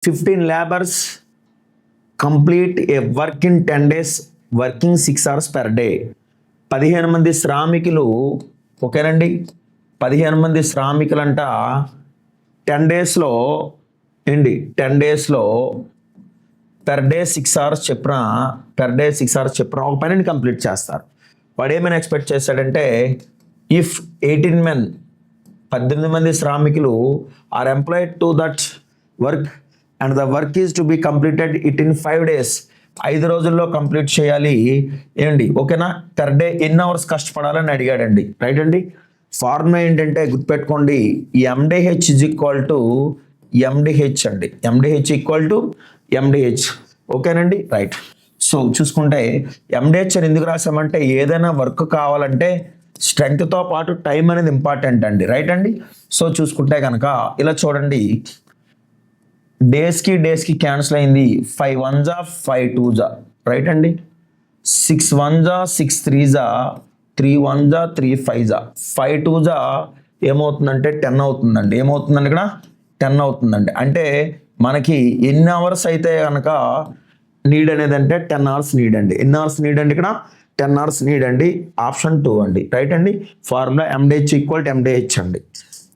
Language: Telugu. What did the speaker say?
15 laborers complete A work in 10 days working 6 hours per day. 15 మంది శ్రామికులు, ఓకేనండి, 15 మంది శ్రామికులంట 10 daysలో ఏంటి 10 daysలో per day 6 hours చెప్పిన ఒక పనిని కంప్లీట్ చేస్తారు. వాడు ఏమైనా ఎక్స్పెక్ట్ చేశాడంటే ఇఫ్ 18 men 18 మంది శ్రామికులు are employed to that work and the work is to be completed it in 5 days, 5 రోజుల్లో కంప్లీట్ చేయాలి ఏంటి, ఓకేనా. పర్ డే ఎన్ని అవర్స్ కష్టపడాలని అడిగాడండి, రైట్ అండి. ఫార్ములా ఏంటంటే గుర్తుపెట్టుకోండి, MDH is equal to MDH అండి, ఎండిహెచ్ ఈక్వల్ టు ఎండిహెచ్, ఓకేనండి, రైట్. సో చూసుకుంటే ఎండిహెచ్ అని ఎందుకు రాసామంటే ఏదైనా వర్క్ కావాలంటే స్ట్రెంగ్త్తో పాటు టైం అనేది ఇంపార్టెంట్ అండి, రైట్ అండి. సో చూసుకుంటే కనుక ఇలా చూడండి, డేస్కి క్యాన్సిల్ అయింది, 5 1s 5 2s, రైట్ అండి. 6 1s 6 3s, 3 1s 3 5s, 5 2s ఏమవుతుందంటే 10 అవుతుందండి. ఏమవుతుందండి ఇక్కడ 10 అవుతుందండి. అంటే మనకి ఎన్ని అవర్స్ అయితే కనుక నీడ్ అనేది అంటే 10 hours నీడ్ అండి. ఎన్ని అవర్స్ నీడ్ అండి ఇక్కడ 10 hours నీడ్ అండి. ఆప్షన్ 2 అండి, రైట్ అండి. Formula MDH equal to MDH అండి.